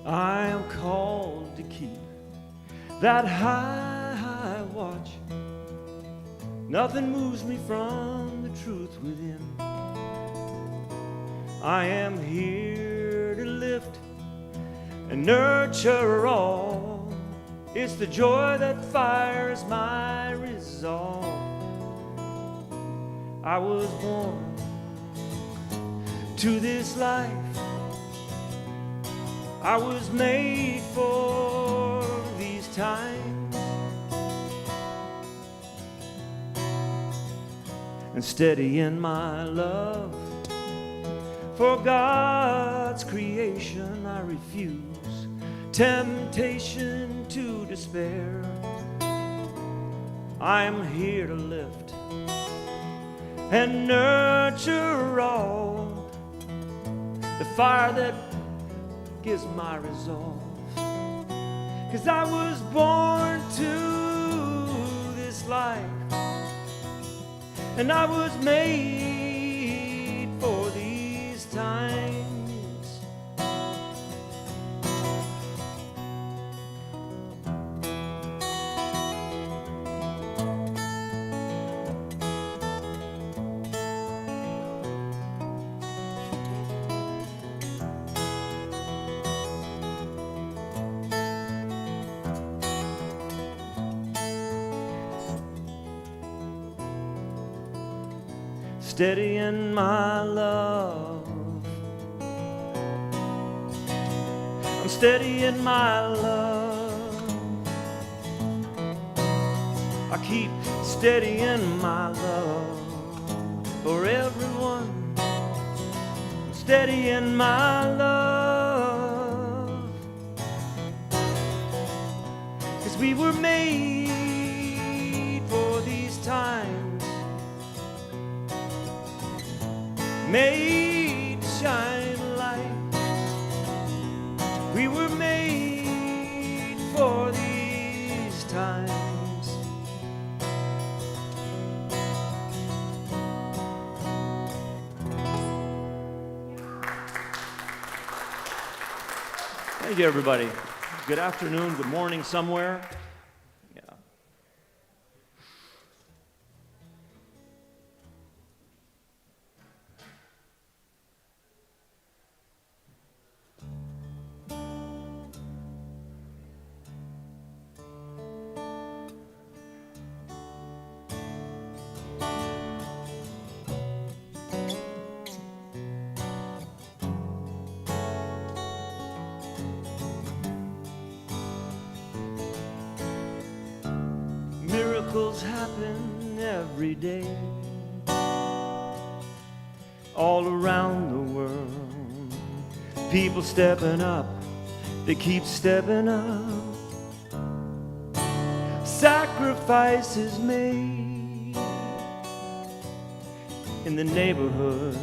I am called to keep that high watch. Nothing moves me from the truth within. I am here to lift and nurture all. It's the joy that fires my resolve. I was born to this life. I was made for these times. And steady in my love for God's creation, I refuse temptation to despair. I am here to lift and nurture all, the fire that gives my resolve. 'Cause I was born to this life, and I was made for these times. Steady in my love, I'm steady in my love. I keep steady in my love for everyone. I'm steady in my love, 'cause we were made for these times. Made to shine a light. We were made for these times. Thank you, everybody. Good afternoon, good morning somewhere. Miracles happen every day, all around the world. People stepping up, they keep stepping up. Sacrifices made in the neighborhoods,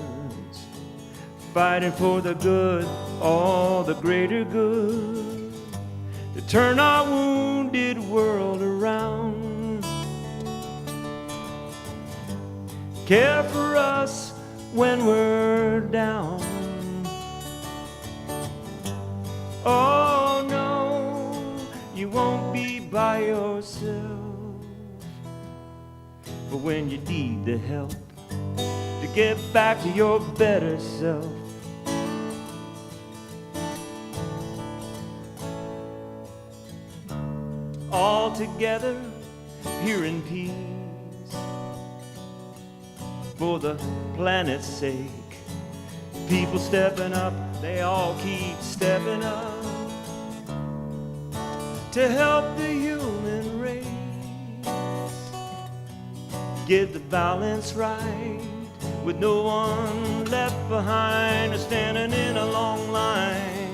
fighting for the good, all the greater good, to turn our wounded world around. Care for us when we're down. Oh no, you won't be by yourself. But when you need the help to get back to your better self, all together here in peace, for the planet's sake. People stepping up, they all keep stepping up to help the human race get the balance right, with no one left behind or standing in a long line.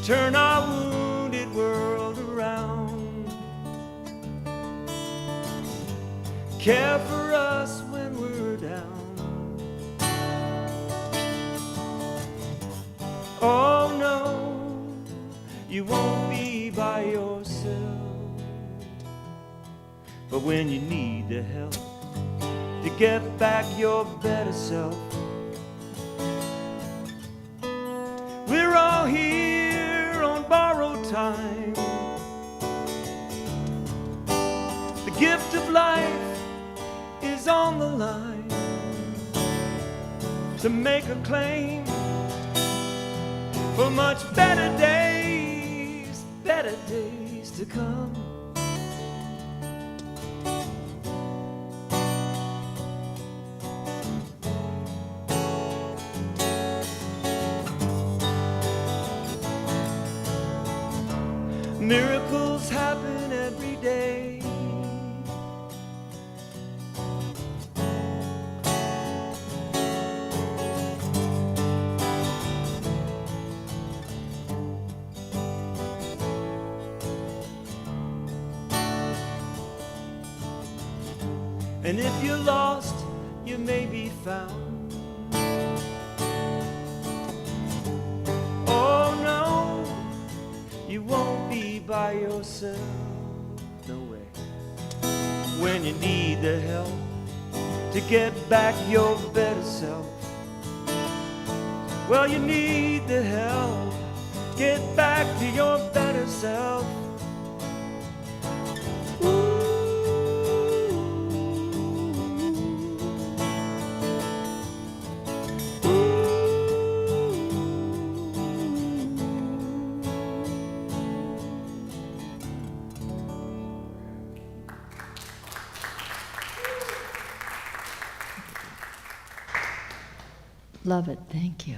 Turn our wounded world around. Care for us when we're down. Oh no, you won't be by yourself. But when you need the help to get back your better self, we're all here on time. The gift of life is on the line to make a claim for much better days to come. Miracles happen every day. And if you're lost, you may be found. Oh no, you won't be by yourself, no way. When you need the help to get back your better self, well, you need the help, get back to your better self. Love it, thank you.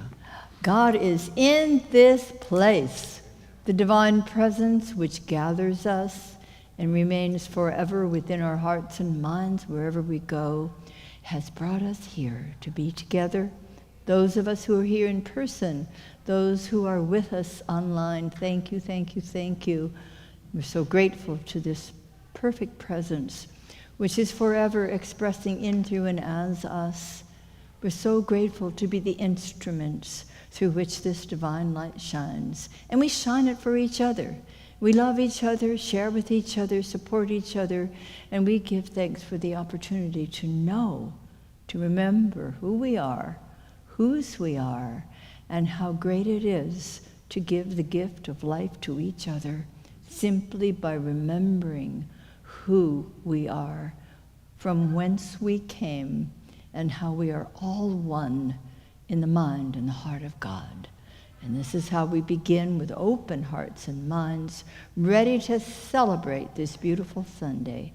God is in this place. The divine presence which gathers us and remains forever within our hearts and minds wherever we go has brought us here to be together. Those of us who are here in person, those who are with us online, thank you, thank you, thank you. We're so grateful to this perfect presence which is forever expressing in, through, and as us. We're so grateful to be the instruments through which this divine light shines. And we shine it for each other. We love each other, share with each other, support each other, and we give thanks for the opportunity to know, to remember who we are, whose we are, and how great it is to give the gift of life to each other simply by remembering who we are, from whence we came, and how we are all one in the mind and the heart of God. And this is how we begin, with open hearts and minds, ready to celebrate this beautiful Sunday.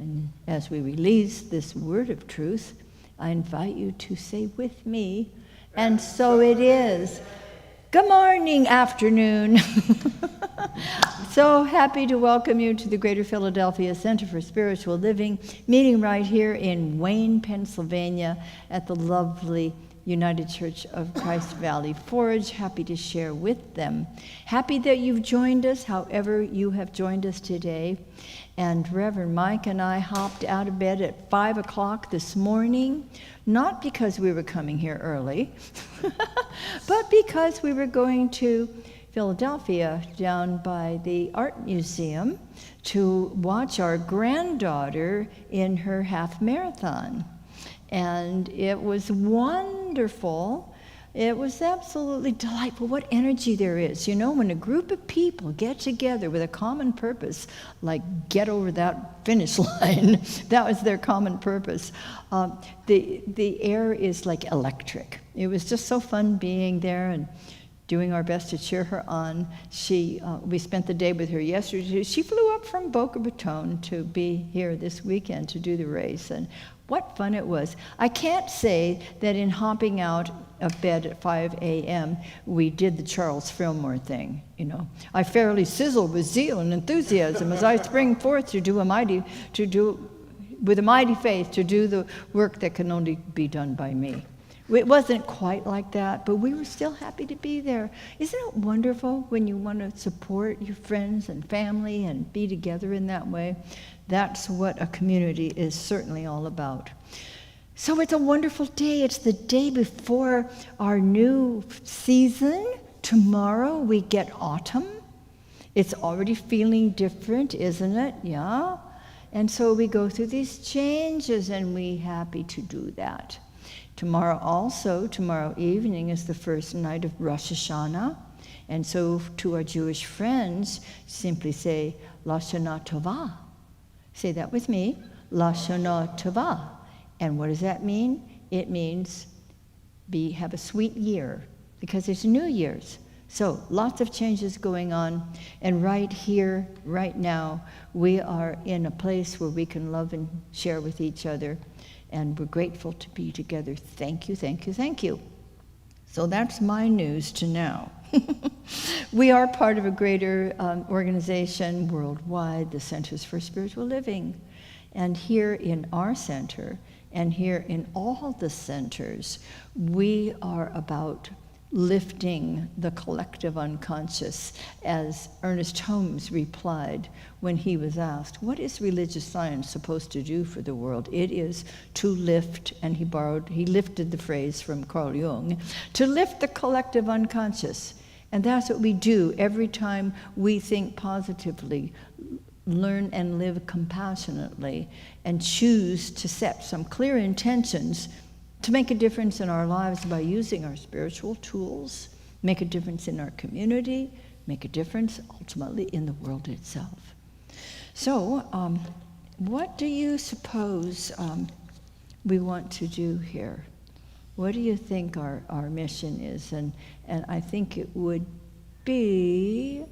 And as we release this word of truth, I invite you to say with me, and so it is. Good morning, afternoon. So happy to welcome you to the Greater Philadelphia Center for Spiritual Living, meeting right here in Wayne, Pennsylvania, at the lovely United Church of Christ Valley Forge. Happy to share with them. Happy that you've joined us, however you have joined us today. And Reverend Mike and I hopped out of bed at 5 o'clock this morning, not because we were coming here early, but because we were going to Philadelphia, down by the Art Museum, to watch our granddaughter in her half marathon. And it was wonderful. It was absolutely delightful. What energy there is. You know, when a group of people get together with a common purpose, like get over that finish line, that was their common purpose. The air is like electric. It was just so fun being there and doing our best to cheer her on. We spent the day with her yesterday. She flew up from Boca Raton to be here this weekend to do the race, and what fun it was. I can't say that in hopping out of bed at 5 a.m., we did the Charles Fillmore thing, you know. I fairly sizzle with zeal and enthusiasm as I spring forth with a mighty faith to do the work that can only be done by me. It wasn't quite like that, but we were still happy to be there. Isn't it wonderful when you want to support your friends and family and be together in that way? That's what a community is certainly all about. So it's a wonderful day. It's the day before our new season. Tomorrow we get autumn. It's already feeling different, isn't it? Yeah. And so we go through these changes, and we're happy to do that. Tomorrow evening is the first night of Rosh Hashanah. And so to our Jewish friends, simply say, Lashana Tova. Say that with me, Lashana Tova. And what does that mean? It means have a sweet year, because it's New Year's. So lots of changes going on, and right here, right now, we are in a place where we can love and share with each other, and we're grateful to be together. Thank you, thank you, thank you. So that's my news to now. We are part of a greater organization worldwide, the Centers for Spiritual Living. And here in our center, and here in all the centers, we are about lifting the collective unconscious, as Ernest Holmes replied when he was asked, what is religious science supposed to do for the world? It is to lift, and he lifted the phrase from Carl Jung, to lift the collective unconscious. And that's what we do every time we think positively, learn and live compassionately, and choose to set some clear intentions to make a difference in our lives by using our spiritual tools, make a difference in our community, make a difference ultimately in the world itself. So, what do you suppose we want to do here? What do you think our mission is? And I think it would be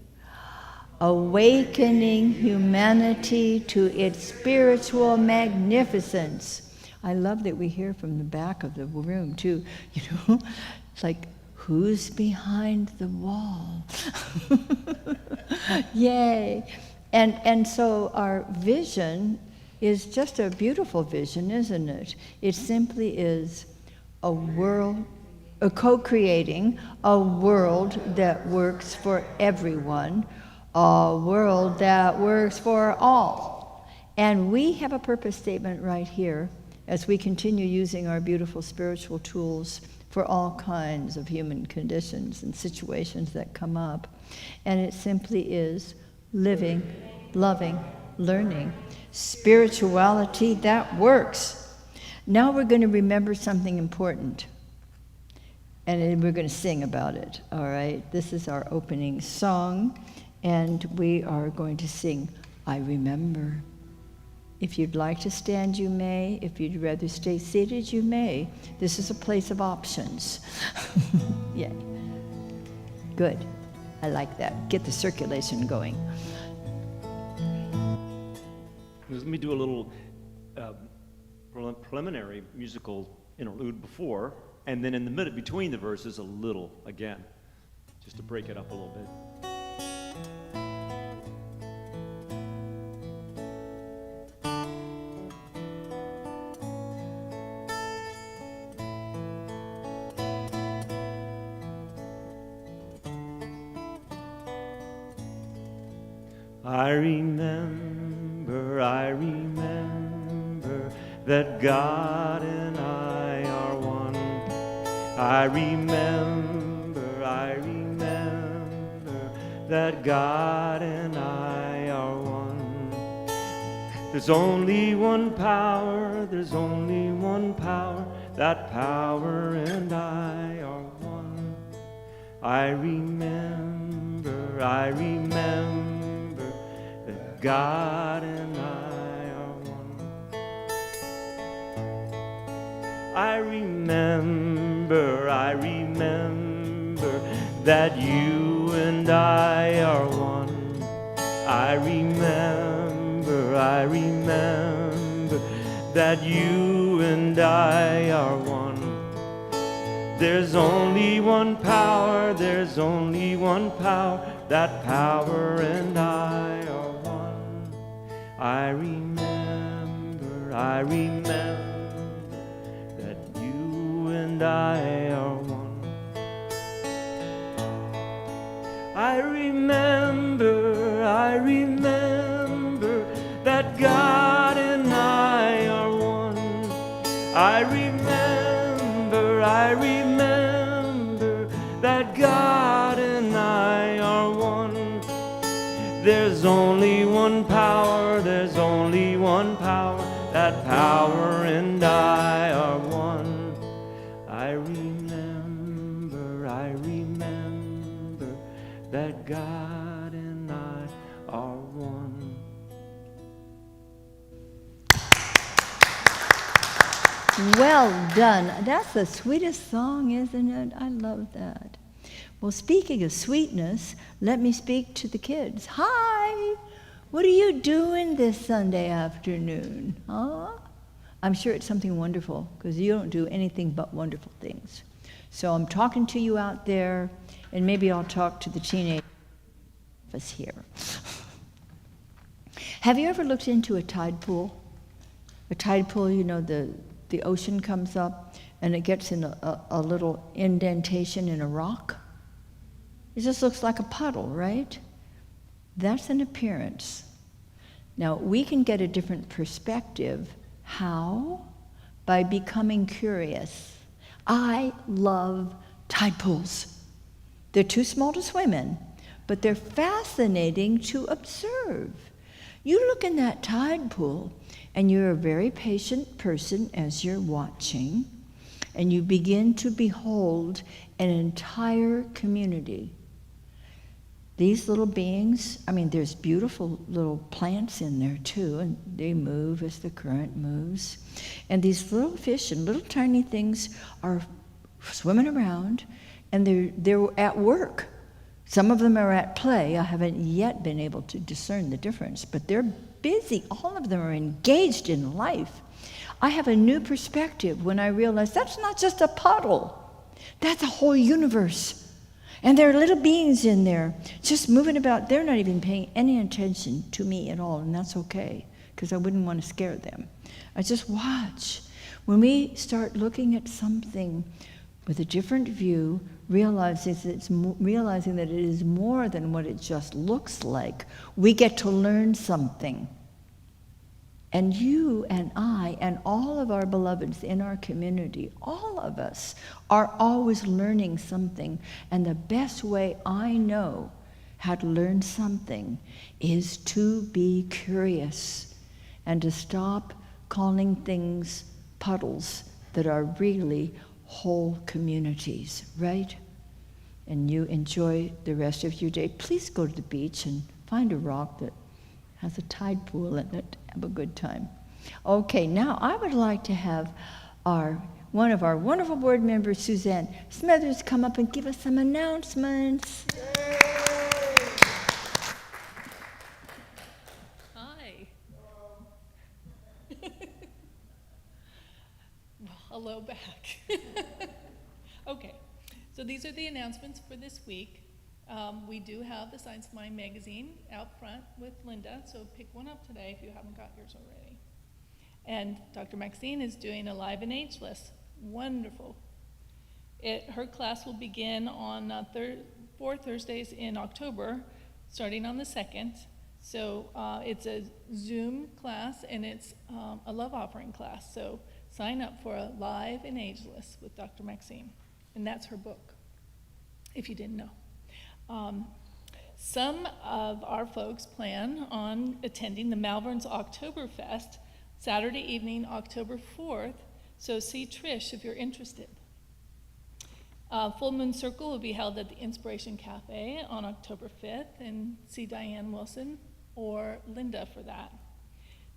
awakening humanity to its spiritual magnificence. I love that we hear from the back of the room too, it's like, who's behind the wall? Yay. And so our vision is just a beautiful vision, isn't it? It simply is a world, co-creating a world that works for everyone, a world that works for all. And we have a purpose statement right here as we continue using our beautiful spiritual tools for all kinds of human conditions and situations that come up. And it simply is living, loving, learning, spirituality that works. Now we're going to remember something important, and we're going to sing about it, all right? This is our opening song, and we are going to sing, I Remember. If you'd like to stand, you may. If you'd rather stay seated, you may. This is a place of options. Yeah. Good. I like that. Get the circulation going. Let me do a little preliminary musical interlude before, and then in the middle, between the verses, a little again, just to break it up a little bit. I remember that God and I are one. I remember that God and I are one. There's only one power, that power and I are one. I remember that God and I are one. I remember that you and I are one. I remember that you and I are one. There's only one power, that power and I are one. I remember that you and I are one. I remember that God and I are one. I remember that God and I are one. There's only one power, that power and I are one. I remember that God and I are one. Well done. That's the sweetest song, isn't it? I love that. Well, speaking of sweetness, let me speak to the kids. Hi! What are you doing this Sunday afternoon? Huh? I'm sure it's something wonderful, because you don't do anything but wonderful things. So I'm talking to you out there, and maybe I'll talk to the teenagers here. Have you ever looked into a tide pool? A tide pool, you know, the ocean comes up and it gets in a little indentation in a rock. It just looks like a puddle, right? That's an appearance. Now, we can get a different perspective. How? By becoming curious. I love tide pools. They're too small to swim in, but they're fascinating to observe. You look in that tide pool, and you're a very patient person as you're watching, and you begin to behold an entire community. These little beings, I mean, there's beautiful little plants in there too, and they move as the current moves. And these little fish and little tiny things are swimming around, and they're at work. Some of them are at play. I haven't yet been able to discern the difference, but they're busy. All of them are engaged in life. I have a new perspective when I realize that's not just a puddle. That's a whole universe. And there are little beings in there just moving about. They're not even paying any attention to me at all, and that's okay, because I wouldn't want to scare them. I just watch. When we start looking at something with a different view, realizing that it is more than what it just looks like, we get to learn something. And you and I and all of our beloveds in our community, all of us, are always learning something. And the best way I know how to learn something is to be curious and to stop calling things puddles that are really whole communities, right? And you enjoy the rest of your day. Please go to the beach and find a rock that has a tide pool in it. Have a good time. Okay, now I would like to have one of our wonderful board members, Suzanne Smithers, come up and give us some announcements. Hi. Well, hello back. Okay, so these are the announcements for this week. We do have the Science Mind magazine out front with Linda, so pick one up today if you haven't got yours already. And Dr. Maxine is doing a Live and Ageless. Wonderful. Her class will begin on 4 Thursdays in October, starting on the 2nd. So it's a Zoom class, and it's a love offering class. So sign up for a Live and Ageless with Dr. Maxine. And that's her book, if you didn't know. Some of our folks plan on attending the Malvern's Oktoberfest Saturday evening, October 4th, so see Trish if you're interested. Full Moon Circle will be held at the Inspiration Cafe on October 5th, and see Diane Wilson or Linda for that.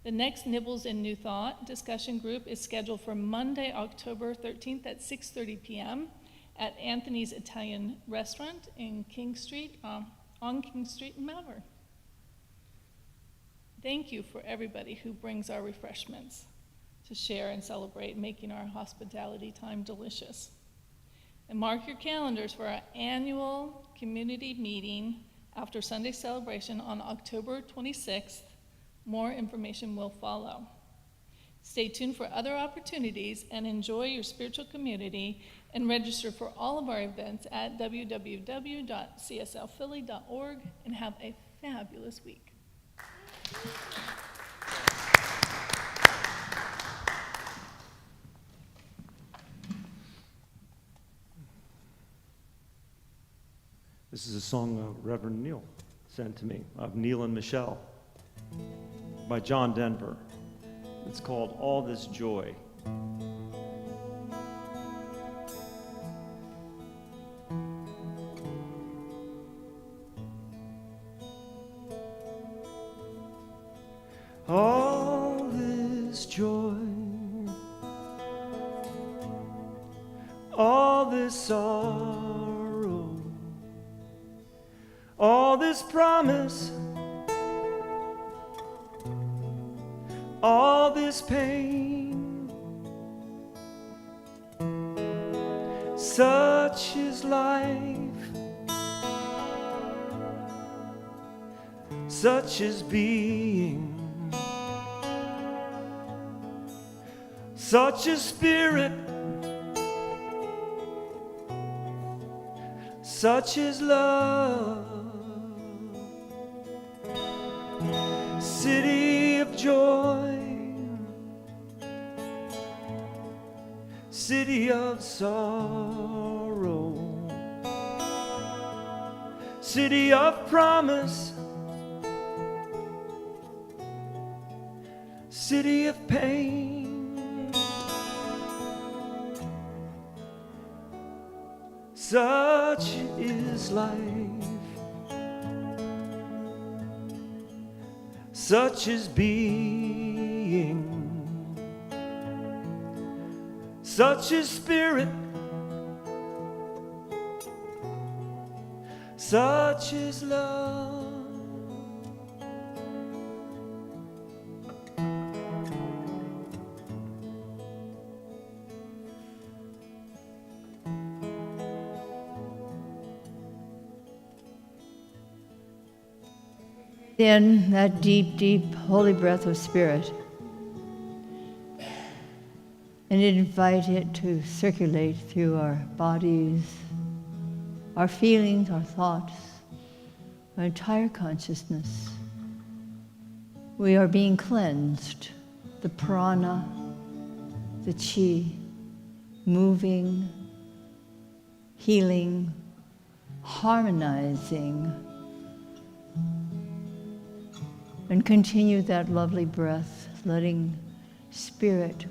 The next Nibbles and New Thought discussion group is scheduled for Monday, October 13th at 6:30 p.m. at Anthony's Italian Restaurant in King Street, on King Street in Malvern. Thank you for everybody who brings our refreshments to share and celebrate, making our hospitality time delicious. And mark your calendars for our annual community meeting after Sunday celebration on October 26th. More information will follow. Stay tuned for other opportunities and enjoy your spiritual community, and register for all of our events at www.cslphilly.org, and have a fabulous week. This is a song Reverend Neil sent to me, of Neil and Michelle, by John Denver. It's called All This Joy. joy, all this sorrow, all this promise, all this pain. Such is life, such is being, such is spirit, such is love. City of joy, city of sorrow, city of promise, city of pain. Such is life, such is being, such is spirit, such is love. In that deep, deep, holy breath of spirit, and invite it to circulate through our bodies, our feelings, our thoughts, our entire consciousness. We are being cleansed, the prana, the chi, moving, healing, harmonizing, and continue that lovely breath, letting spirit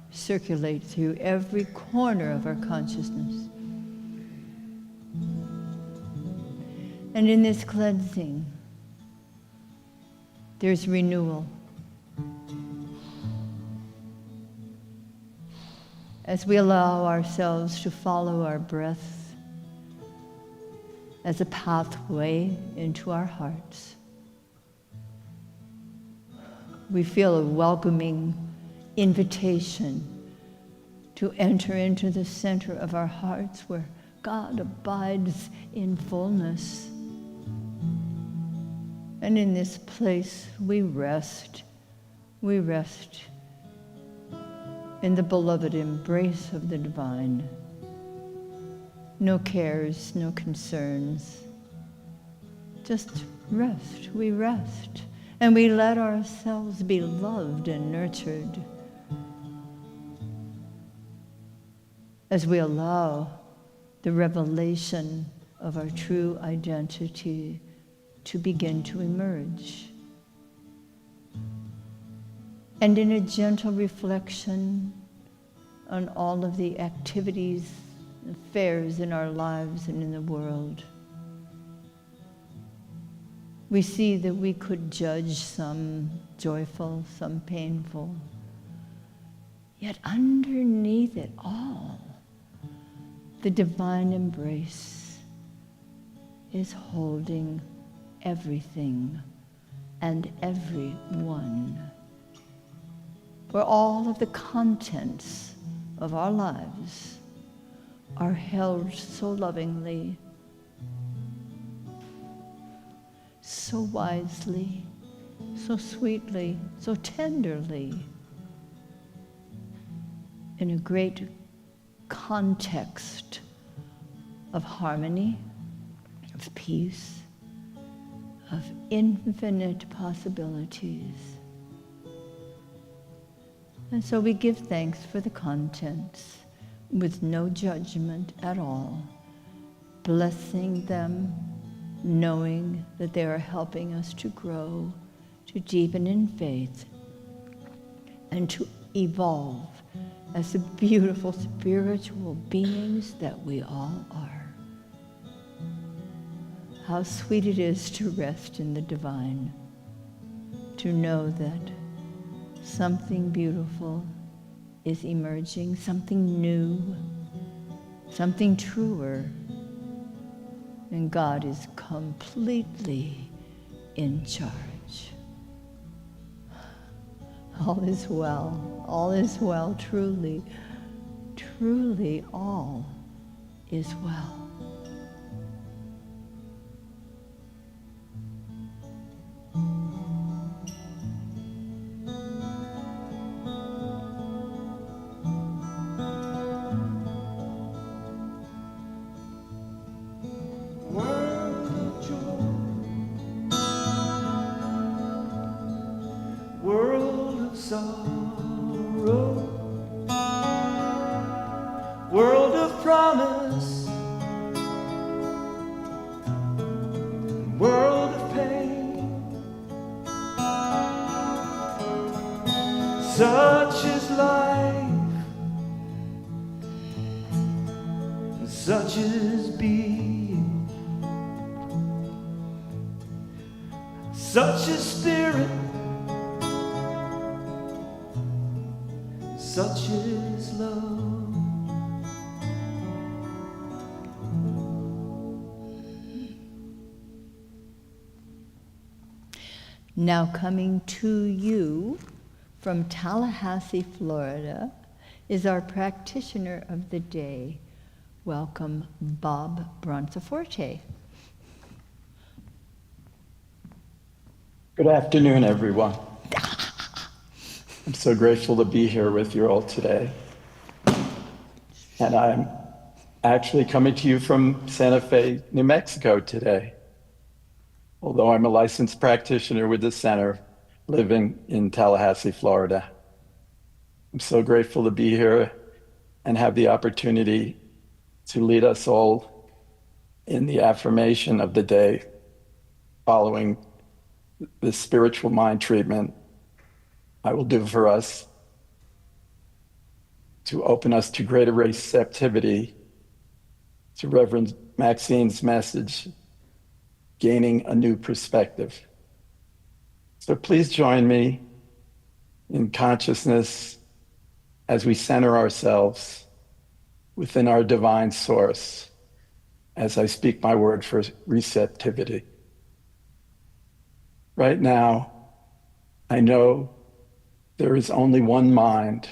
circulate through every corner of our consciousness. And in this cleansing, there's renewal. As we allow ourselves to follow our breath as a pathway into our hearts, we feel a welcoming invitation to enter into the center of our hearts where God abides in fullness. And in this place we rest in the beloved embrace of the divine. No cares, no concerns, just rest. We rest. And we let ourselves be loved and nurtured as we allow the revelation of our true identity to begin to emerge. And in a gentle reflection on all of the activities, affairs in our lives and in the world, we see that we could judge some joyful, some painful. Yet underneath it all, the divine embrace is holding everything and everyone. Where all of the contents of our lives are held so lovingly, so wisely, so sweetly, so tenderly, in a great context of harmony, of peace, of infinite possibilities. And so we give thanks for the contents with no judgment at all, blessing them, knowing that they are helping us to grow, to deepen in faith, and to evolve as the beautiful spiritual beings that we all are. How sweet it is to rest in the divine, to know that something beautiful is emerging, something new, something truer. And God is completely in charge. All is well, truly, truly all is well. World of joy, world of sorrow, world of promise, world of pain. Such is life, and such is being. Such is spirit, such is love. Now coming to you from Tallahassee, Florida, is our practitioner of the day. Welcome, Bob Bronzaforte. Good afternoon, everyone. I'm so grateful to be here with you all today. And I'm actually coming to you from Santa Fe, New Mexico today. Although I'm a licensed practitioner with the center living in Tallahassee, Florida. I'm so grateful to be here and have the opportunity to lead us all in the affirmation of the day following the spiritual mind treatment I will do for us to open us to greater receptivity to Reverend Maxine's message, gaining a new perspective. So please join me in consciousness as we center ourselves within our divine source as I speak my word for receptivity. Right now, I know there is only one mind,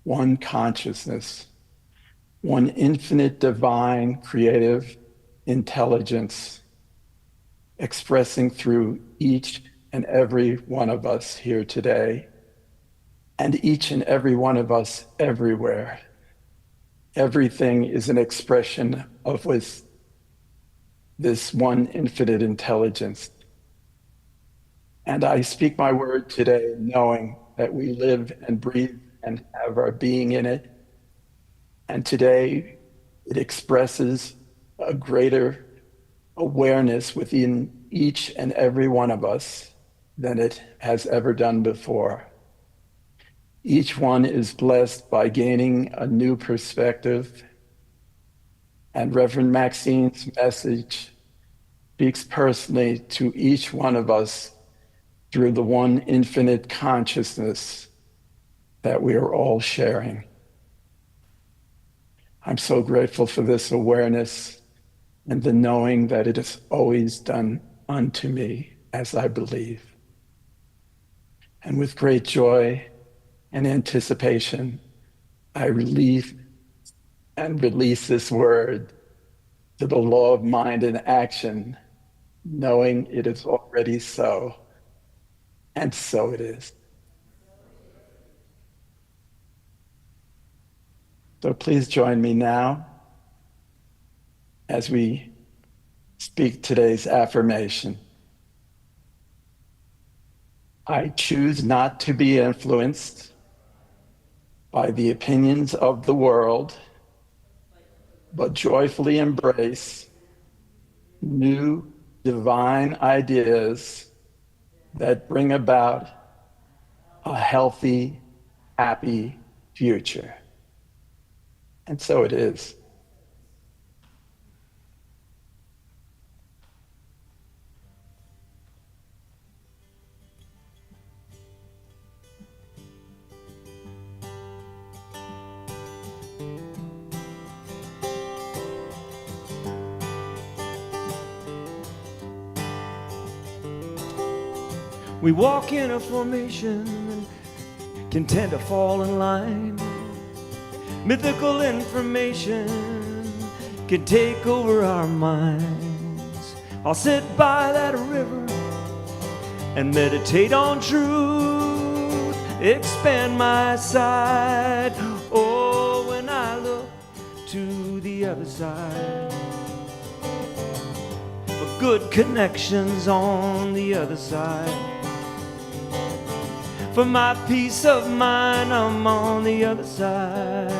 one consciousness, one infinite divine creative intelligence expressing through each and every one of us here today, and each and every one of us everywhere. Everything is an expression of this one infinite intelligence. And I speak my word today knowing that we live and breathe and have our being in it. And today it expresses a greater awareness within each and every one of us than it has ever done before. Each one is blessed by gaining a new perspective. And Reverend Maxine's message speaks personally to each one of us through the one infinite consciousness that we are all sharing. I'm so grateful for this awareness and the knowing that it is always done unto me as I believe. And with great joy and anticipation, I release this word to the law of mind and action, knowing it is already so. And so it is. So please join me now as we speak today's affirmation. I choose not to be influenced by the opinions of the world, but joyfully embrace new divine ideas that bring about a healthy, happy future. And so it is. We walk in a formation and can tend to fall in line. Mythical information can take over our minds. I'll sit by that river and meditate on truth, expand my sight. Oh, when I look to the other side, for good connections on the other side. For my peace of mind, I'm on the other side.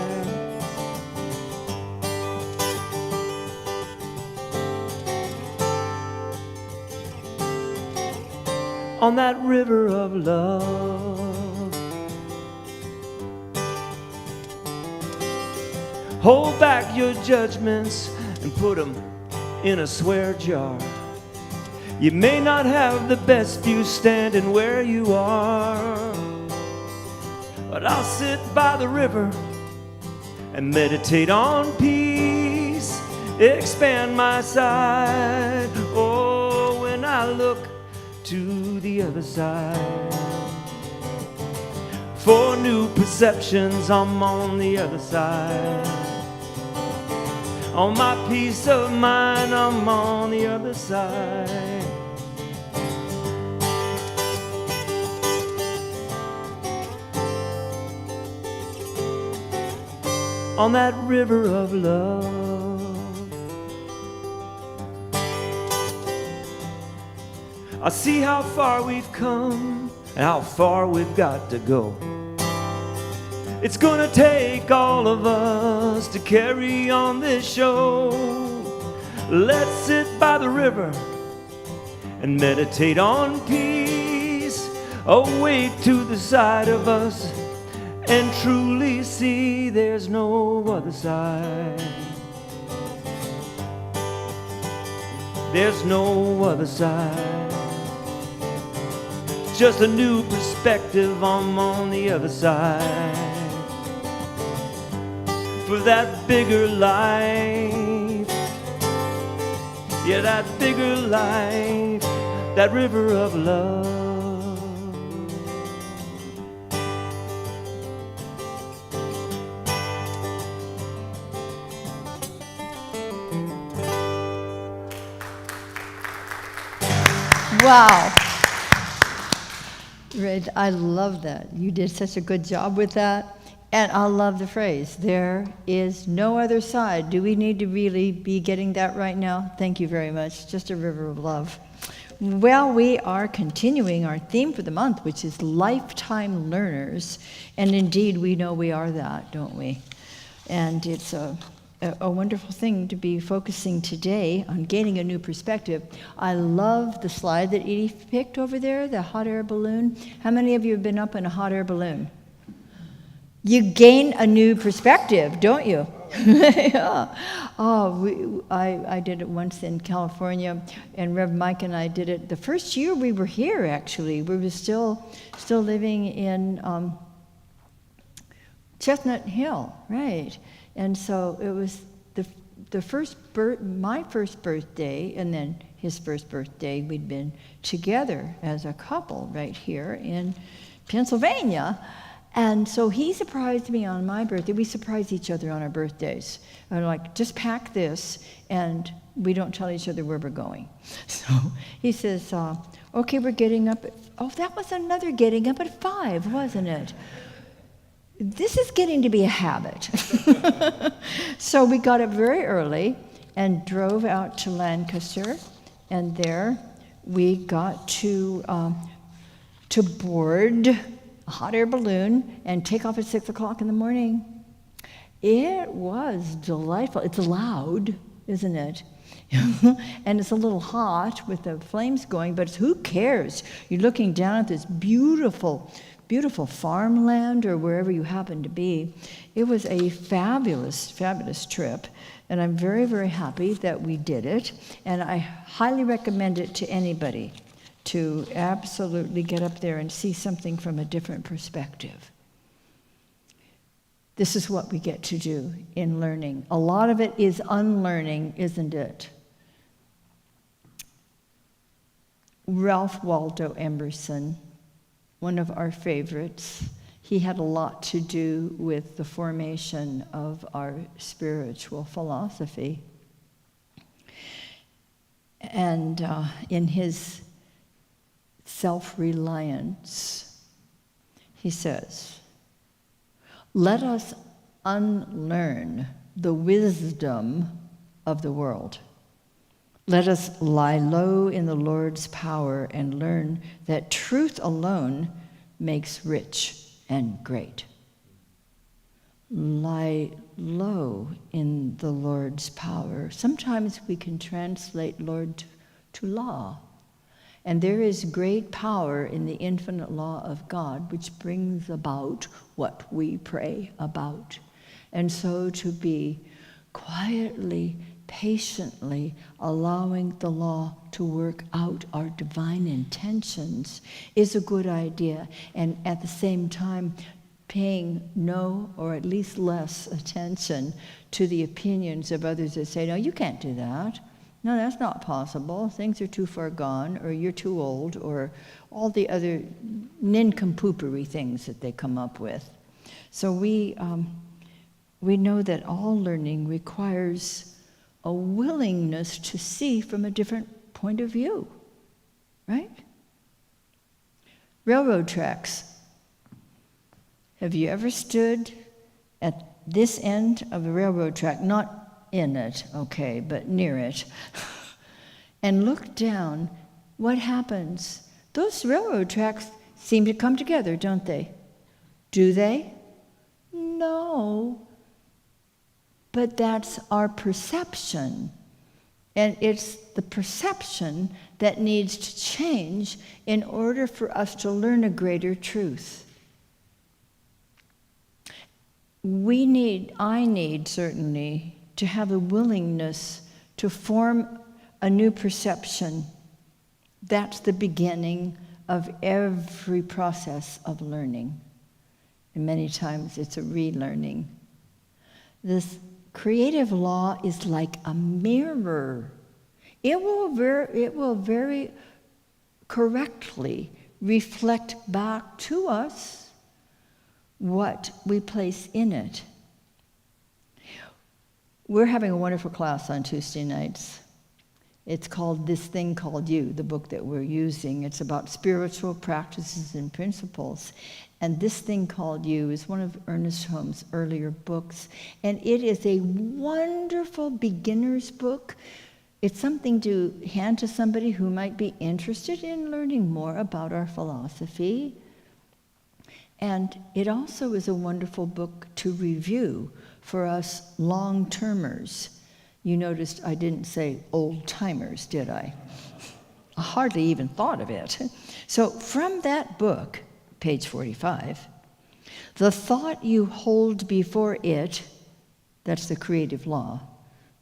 On that river of love, hold back your judgments and put them in a swear jar. You may not have the best view standing where you are, but I'll sit by the river and meditate on peace, expand my sight. Oh, when I look to the other side, for new perceptions, I'm on the other side. On my peace of mind, I'm on the other side. On that river of love, I see how far we've come and how far we've got to go. It's gonna take all of us to carry on this show. Let's sit by the river and meditate on peace, awake to the side of us and truly see there's no other side. There's no other side. Just a new perspective, I'm on the other side. For that bigger life, yeah, that bigger life, that river of love. Wow. Red, I love that. You did such a good job with that. And I love the phrase, there is no other side. Do we need to really be getting that right now? Thank you very much. Just a river of love. Well, we are continuing our theme for the month, which is lifetime learners. And indeed, we know we are that, don't we? And it's a wonderful thing to be focusing today on gaining a new perspective. I love the slide that Edie picked over there, the hot air balloon. How many of you have been up in a hot air balloon? You gain a new perspective, don't you? Yeah. Oh, I did it once in California, and Rev Mike and I did it the first year we were here, actually. We were still living in Chestnut Hill, right? And so it was my first birthday, and then his first birthday. We'd been together as a couple right here in Pennsylvania. And so he surprised me on my birthday. We surprise each other on our birthdays. And I'm like, just pack this, and we don't tell each other where we're going. So he says, okay, we're getting up that was another getting up at 5, wasn't it? This is getting to be a habit. So we got up very early and drove out to Lancaster, and there we got to board a hot air balloon and take off at 6 o'clock in the morning. It was delightful. It's loud, isn't it? And it's a little hot with the flames going, but who cares? You're looking down at this beautiful, beautiful farmland or wherever you happen to be. It was a fabulous, fabulous trip, and I'm very, very happy that we did it, and I highly recommend it to anybody to absolutely get up there and see something from a different perspective. This is what we get to do in learning. A lot of it is unlearning, isn't it? Ralph Waldo Emerson one of our favorites. He had a lot to do with the formation of our spiritual philosophy. And in his self-reliance, he says, "Let us unlearn the wisdom of the world. Let us lie low in the Lord's power and learn that truth alone makes rich and great." Lie low in the Lord's power. Sometimes we can translate Lord to law. And there is great power in the infinite law of God, which brings about what we pray about. And so to be quietly, patiently allowing the law to work out our divine intentions is a good idea. And at the same time, paying no or at least less attention to the opinions of others that say, no, you can't do that. No, that's not possible. Things are too far gone, or you're too old, or all the other nincompoopery things that they come up with. So we know that all learning requires a willingness to see from a different point of view, right? Railroad tracks. Have you ever stood at this end of a railroad track, not in it, okay, but near it, and looked down? What happens? Those railroad tracks seem to come together, don't they? Do they? No. But that's our perception. And it's the perception that needs to change in order for us to learn a greater truth. I need certainly to have a willingness to form a new perception. That's the beginning of every process of learning. And many times it's a relearning. This creative law is like a mirror. It will very correctly reflect back to us what we place in it. We're having a wonderful class on Tuesday nights. It's called This Thing Called You, the book that we're using. It's about spiritual practices and principles. And This Thing Called You is one of Ernest Holmes' earlier books. And it is a wonderful beginner's book. It's something to hand to somebody who might be interested in learning more about our philosophy. And it also is a wonderful book to review for us long-termers. You noticed I didn't say old-timers, did I? I hardly even thought of it. So from that book, page 45, the thought you hold before it, that's the creative law,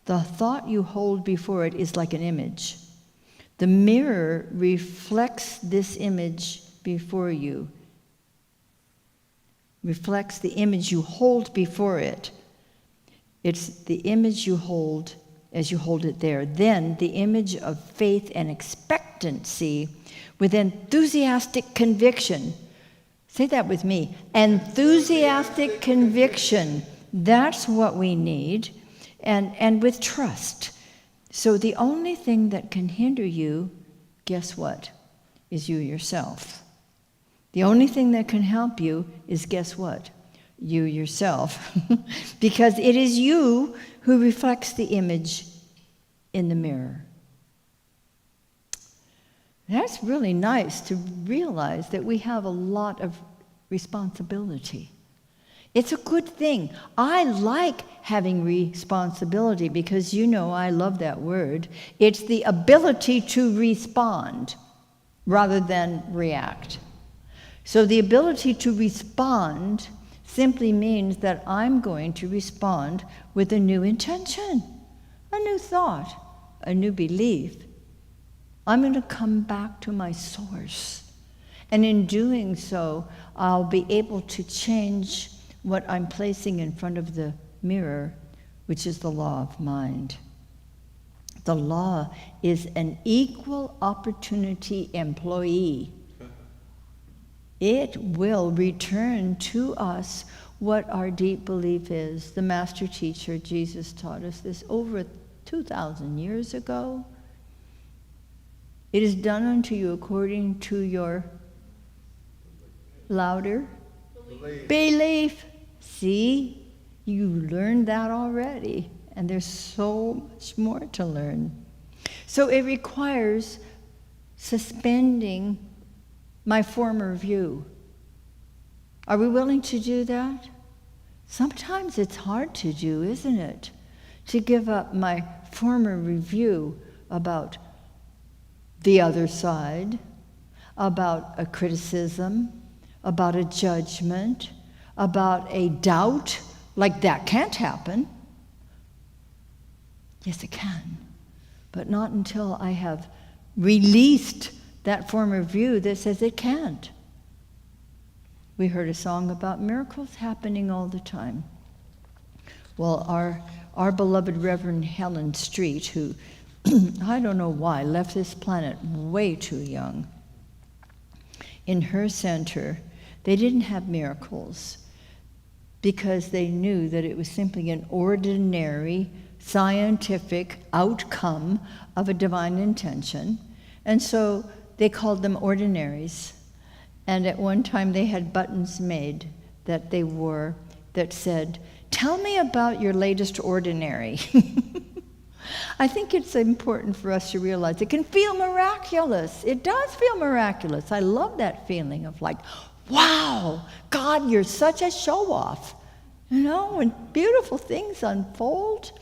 the thought you hold before it is like an image. The mirror reflects this image before you, reflects the image you hold before it. It's the image you hold as you hold it there. Then the image of faith and expectancy with enthusiastic conviction. Say that with me. Enthusiastic conviction. That's what we need. And with trust. So the only thing that can hinder you, guess what? Is you yourself. The only thing that can help you is, guess what? You yourself. Because it is you who reflects the image in the mirror. That's really nice to realize that we have a lot of responsibility. It's a good thing. I like having responsibility because you know I love that word. It's the ability to respond rather than react. So the ability to respond simply means that I'm going to respond with a new intention, a new thought, a new belief. I'm going to come back to my source. And in doing so, I'll be able to change what I'm placing in front of the mirror, which is the law of mind. The law is an equal opportunity employee. it will return to us what our deep belief is. The master teacher, Jesus, taught us this over 2,000 years ago. It is done unto you according to your louder belief. See, you learned that already, and there's so much more to learn. So it requires suspending my former view. Are we willing to do that? Sometimes it's hard to do, isn't it? To give up my former review about the other side, about a criticism, about a judgment, about a doubt, like that can't happen. Yes, it can, but not until I have released that former view that says it can't. We heard a song about miracles happening all the time. Well, our beloved Reverend Helen Street, who I don't know why, left this planet way too young. In her center, they didn't have miracles because they knew that it was simply an ordinary scientific outcome of a divine intention. And so they called them ordinaries. And at one time they had buttons made that they wore that said, "Tell me about your latest ordinary." I think it's important for us to realize it can feel miraculous. It does feel miraculous. I love that feeling of like, wow, God, you're such a show-off. You know, when beautiful things unfold,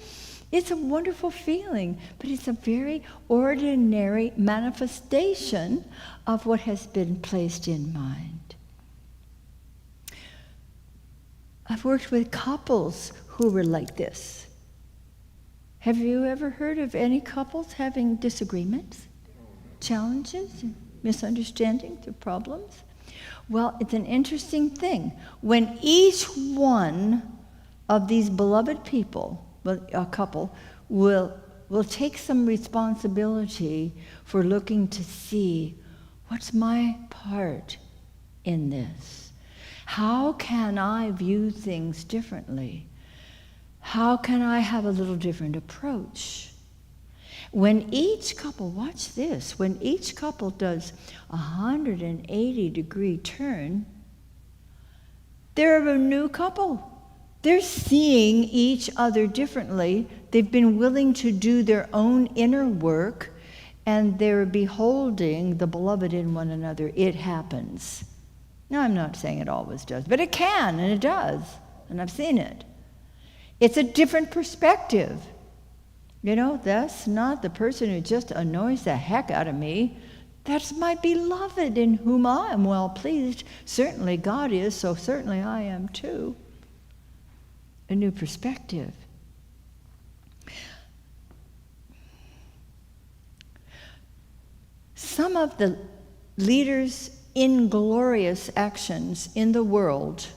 it's a wonderful feeling, but it's a very ordinary manifestation of what has been placed in mind. I've worked with couples who were like this. Have you ever heard of any couples having disagreements, challenges, misunderstandings, or problems? Well, it's an interesting thing. When each one of these beloved people, a couple, will take some responsibility for looking to see, what's my part in this? How can I view things differently? How can I have a little different approach? When each couple, watch this, when each couple does a 180-degree turn, they're a new couple. They're seeing each other differently. They've been willing to do their own inner work, and they're beholding the beloved in one another. It happens. Now, I'm not saying it always does, but it can, and it does, and I've seen it. It's a different perspective. You know, that's not the person who just annoys the heck out of me. That's my beloved in whom I am well pleased. Certainly God is, so certainly I am too. A new perspective. Some of the leaders' inglorious actions in the world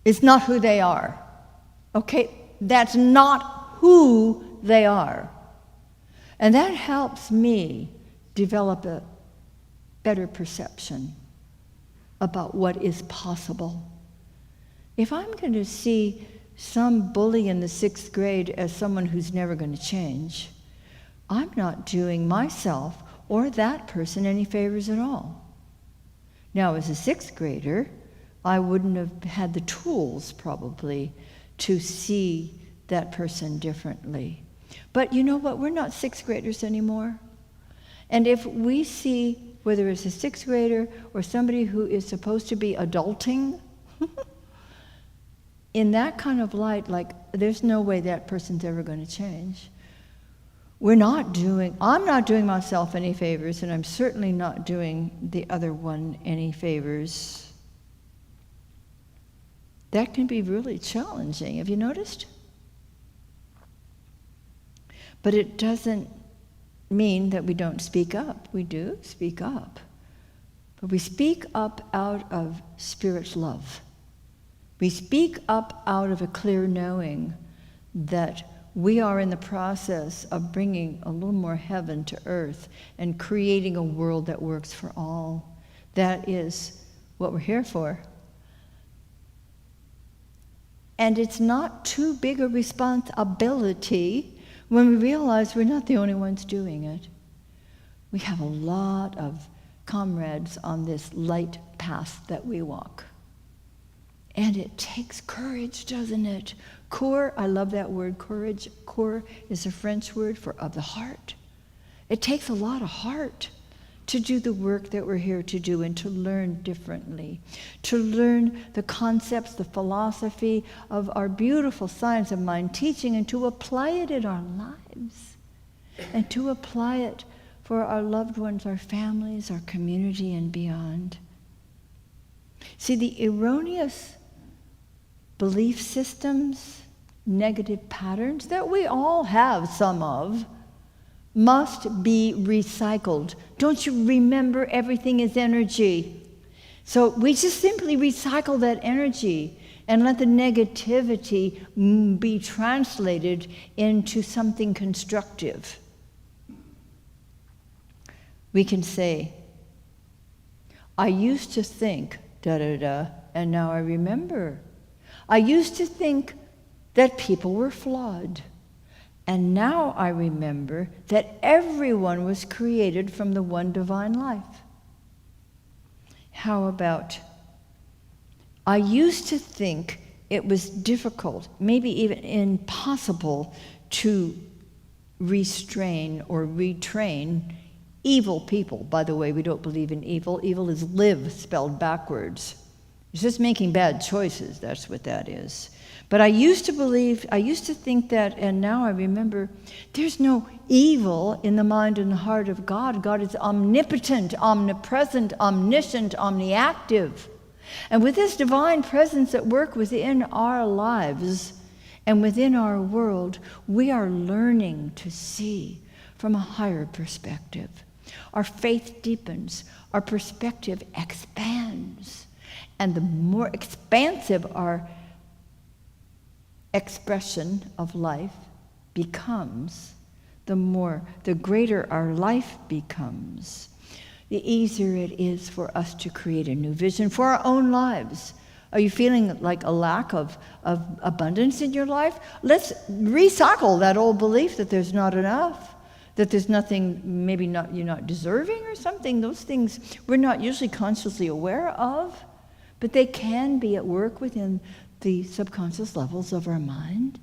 is not who they are. Okay? That's not who they are. And that helps me develop a better perception about what is possible. If I'm going to see some bully in the 6th grade as someone who's never going to change, I'm not doing myself or that person any favors at all. Now, as a 6th grader, I wouldn't have had the tools, probably, to see that person differently. But you know what? We're not 6th graders anymore. And if we see, whether it's a 6th grader or somebody who is supposed to be adulting, in that kind of light, like, there's no way that person's ever going to change. I'm not doing myself any favors, and I'm certainly not doing the other one any favors. That can be really challenging. Have you noticed? But it doesn't mean that we don't speak up. We do speak up. But we speak up out of Spirit's love. We speak up out of a clear knowing that we are in the process of bringing a little more heaven to earth and creating a world that works for all. That is what we're here for. And it's not too big a responsibility when we realize we're not the only ones doing it. We have a lot of comrades on this light path that we walk. And it takes courage, doesn't it? Cour, I love that word, courage. Cour is a French word for of the heart. It takes a lot of heart to do the work that we're here to do and to learn differently, to learn the concepts, the philosophy of our beautiful science of mind teaching, and to apply it in our lives, and to apply it for our loved ones, our families, our community, and beyond. See, the erroneous belief systems, negative patterns that we all have some of, must be recycled. Don't you remember everything is energy? So we just simply recycle that energy and let the negativity be translated into something constructive. We can say, I used to think da-da-da, and now I remember. I used to think that people were flawed. And now I remember that everyone was created from the one divine life. How about, I used to think it was difficult, maybe even impossible, to restrain or retrain evil people. By the way, we don't believe in evil. Evil is live spelled backwards. It's just making bad choices. That's what that is. But I used to think that, and now I remember, there's no evil in the mind and the heart of God. God is omnipotent, omnipresent, omniscient, omniactive. And with this divine presence at work within our lives and within our world, we are learning to see from a higher perspective. Our faith deepens, our perspective expands. And the more expansive our expression of life becomes, the greater our life becomes, the easier it is for us to create a new vision for our own lives. Are you feeling like a lack of abundance in your life? Let's recycle that old belief that there's not enough, that there's nothing, maybe not you're not deserving or something. Those things we're not usually consciously aware of, but they can be at work within the subconscious levels of our mind.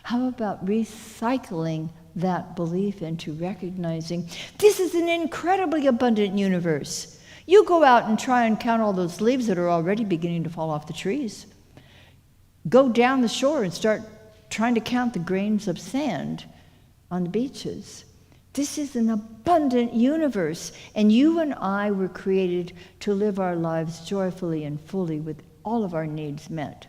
How about recycling that belief into recognizing this is an incredibly abundant universe? You go out and try and count all those leaves that are already beginning to fall off the trees. Go down the shore and start trying to count the grains of sand on the beaches. This is an abundant universe, and you and I were created to live our lives joyfully and fully with all of our needs met.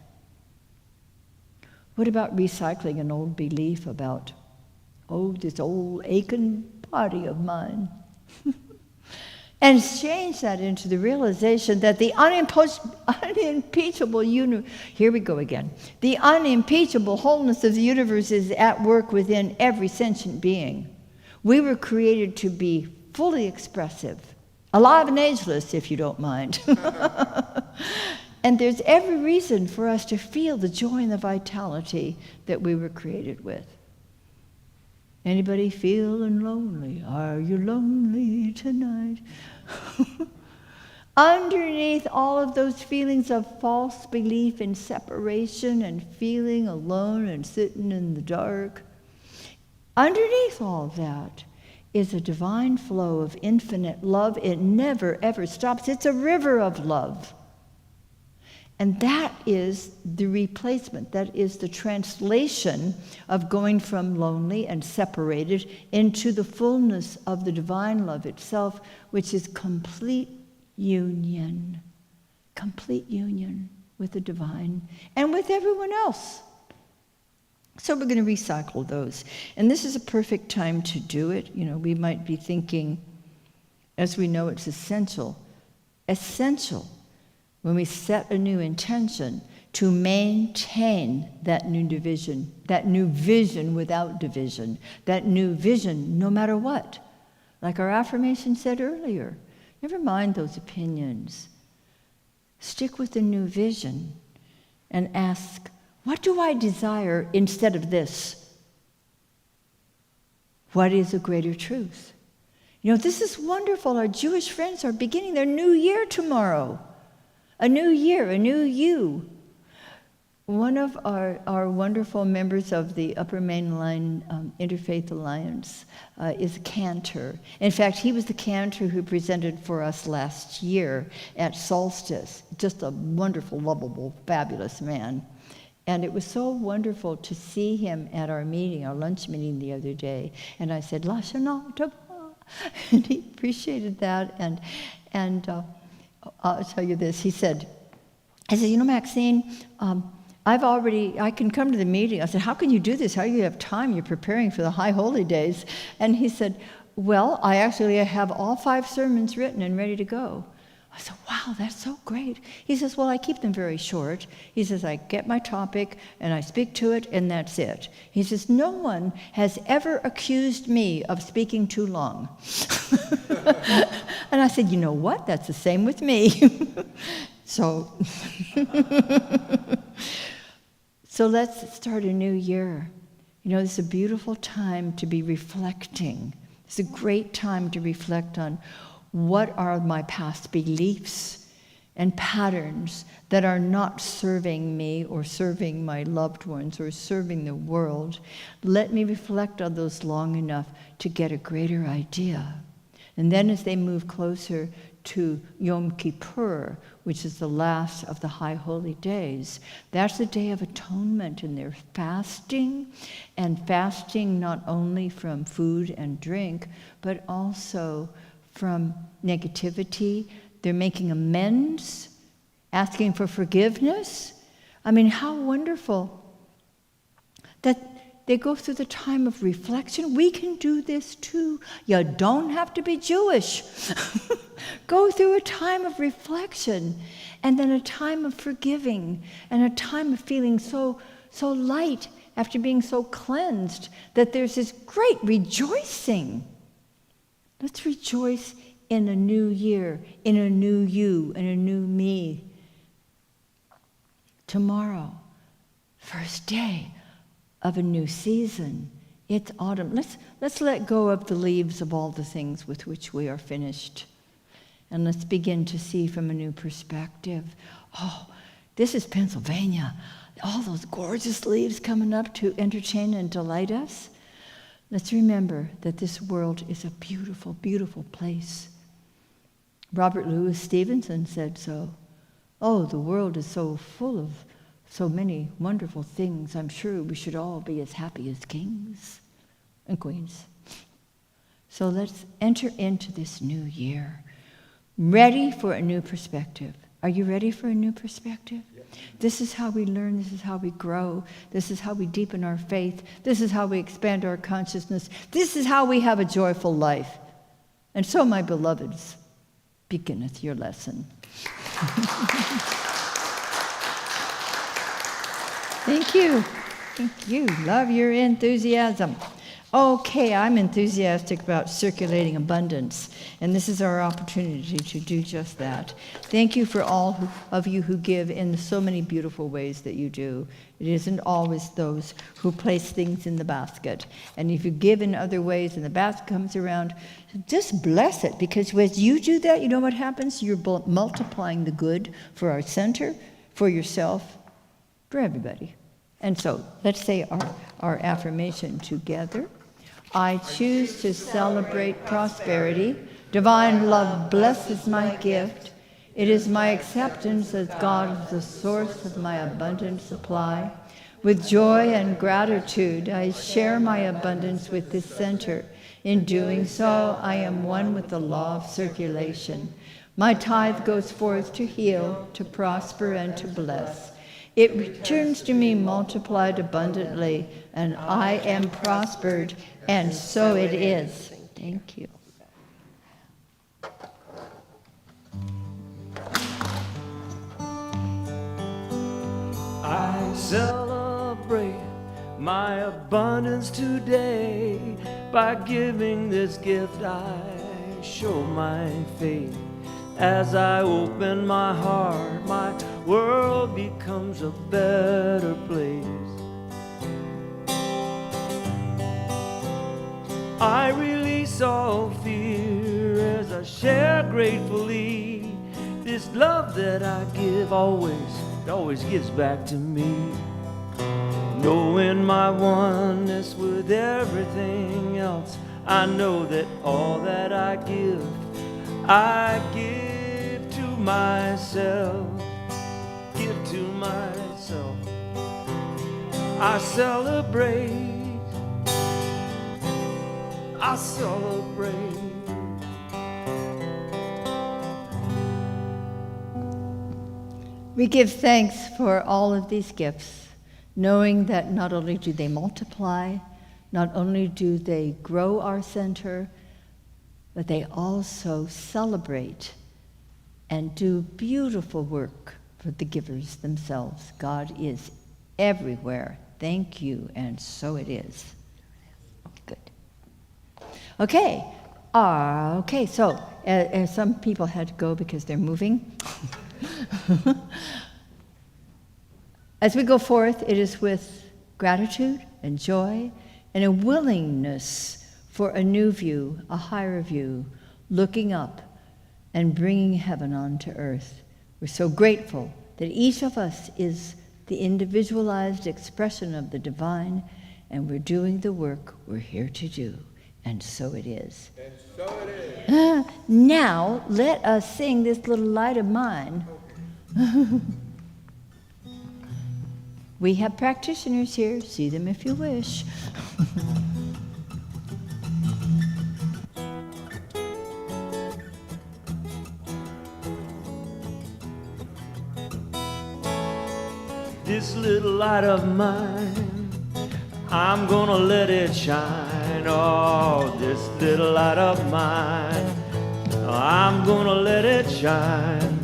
What about recycling an old belief about, this old aching body of mine? And change that into the realization that the unimpeachable here we go again. The unimpeachable wholeness of the universe is at work within every sentient being. We were created to be fully expressive, alive and ageless, if you don't mind. And there's every reason for us to feel the joy and the vitality that we were created with. Anybody feeling lonely? Are you lonely tonight? Underneath all of those feelings of false belief in separation and feeling alone and sitting in the dark, underneath all that is a divine flow of infinite love. It never, ever stops. It's a river of love. And that is the replacement. That is the translation of going from lonely and separated into the fullness of the divine love itself, which is complete union with the divine and with everyone else. So we're going to recycle those. And this is a perfect time to do it. We might be thinking, as we know it's essential, when we set a new intention to maintain that new division, that new vision without division, that new vision no matter what. Like our affirmation said earlier, never mind those opinions. Stick with the new vision and ask, what do I desire instead of this? What is a greater truth? You know, this is wonderful. Our Jewish friends are beginning their new year tomorrow. A new year, a new you. One of our wonderful members of the Upper Main Line Interfaith Alliance is a cantor. In fact, he was the cantor who presented for us last year at Solstice. Just a wonderful, lovable, fabulous man. And it was so wonderful to see him at our meeting, our lunch meeting the other day. And I said, Lashana Tova. And he appreciated that. And I'll tell you this. He said, you know, Maxine, I can come to the meeting. I said, how can you do this? How do you have time? You're preparing for the high holy days. And he said, well, I actually have all 5 sermons written and ready to go. I said, wow, that's so great. He says, well, I keep them very short. He says, I get my topic and I speak to it and that's it. He says, no one has ever accused me of speaking too long. And I said, you know what? That's the same with me. So let's start a new year. You know, it's a beautiful time to be reflecting. It's a great time to reflect on what are my past beliefs and patterns that are not serving me or serving my loved ones or serving the world. Let me reflect on those long enough to get a greater idea. And then as they move closer to Yom Kippur, which is the last of the high holy days, that's the day of atonement, and they're fasting, and fasting not only from food and drink, but also from negativity. They're making amends, asking for forgiveness. I mean, how wonderful that they go through the time of reflection. We can do this too. You don't have to be Jewish. Go through a time of reflection, and then a time of forgiving, and a time of feeling so light after being so cleansed that there's this great rejoicing. Let's rejoice in a new year, in a new you, in a new me. Tomorrow, first day of a new season. It's autumn. Let's let go of the leaves of all the things with which we are finished. And let's begin to see from a new perspective. Oh, this is Pennsylvania. All those gorgeous leaves coming up to entertain and delight us. Let's remember that this world is a beautiful, beautiful place. Robert Louis Stevenson said so. Oh, the world is so full of so many wonderful things. I'm sure we should all be as happy as kings and queens. So let's enter into this new year, ready for a new perspective. Are you ready for a new perspective? This is how we learn. This is how we grow. This is how we deepen our faith. This is how we expand our consciousness. This is how we have a joyful life. And so, my beloveds, beginneth your lesson. Thank you. Thank you. Love your enthusiasm. Okay, I'm enthusiastic about circulating abundance, and this is our opportunity to do just that. Thank you for all of you who give in so many beautiful ways that you do. It isn't always those who place things in the basket. And if you give in other ways and the basket comes around, just bless it, because as you do that, you know what happens? You're multiplying the good for our center, for yourself, for everybody. And so let's say our affirmation together. I choose to celebrate prosperity. Divine love blesses my gift. It is my acceptance as God is the source of my abundant supply. With joy and gratitude, I share my abundance with this center. In doing so, I am one with the law of circulation. My tithe goes forth to heal, to prosper, and to bless. It returns to me multiplied abundantly, and I am prospered, and so it is. Thank you. celebrate my abundance today. By giving this gift, I show my faith. As I open my heart, my world becomes a better place. I release all fear as I share gratefully. This love that I give always gives back to me. Knowing my oneness with everything else, I know that all that I give to myself, give to myself. I celebrate, I celebrate. We give thanks for all of these gifts, knowing that not only do they multiply, not only do they grow our center, but they also celebrate and do beautiful work for the givers themselves. God is everywhere. Thank you, and so it is. Good. Okay. So some people had to go because they're moving. As we go forth, it is with gratitude and joy and a willingness for a new view, a higher view, looking up and bringing heaven onto earth. We're so grateful that each of us is the individualized expression of the divine, and we're doing the work we're here to do. And so it is. And so it is. Now, let us sing this little light of mine. We have practitioners here. See them if you wish. This little light of mine, I'm gonna let it shine. Oh, this little light of mine, I'm gonna let it shine.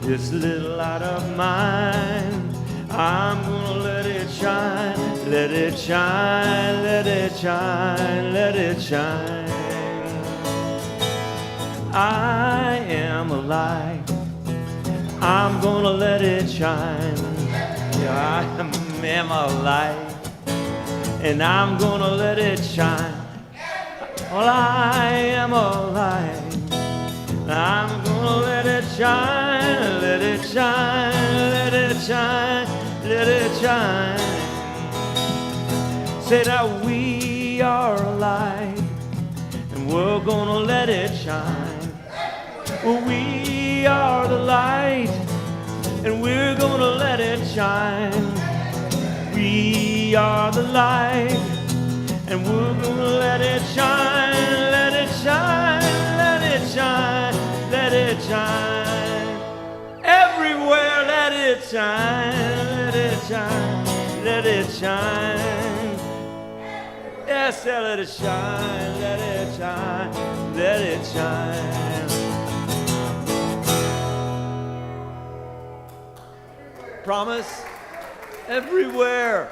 This little light of mine, I'm gonna let it shine. Let it shine, let it shine, let it shine. I am a light, I'm gonna let it shine. Yeah, I am a light, and I'm gonna let it shine. Well, I am a light, I'm gonna let it shine, let it shine, let it shine, let it shine. Say that we are a light, and we're gonna let it shine. Well, we are the light, and we're gonna let it shine. We are the light, and we're gonna let it shine, let it shine, let it shine, let it shine. Everywhere, let it shine, let it shine, let it shine. Yes, let it shine, let it shine, let it shine. Promise? Everywhere.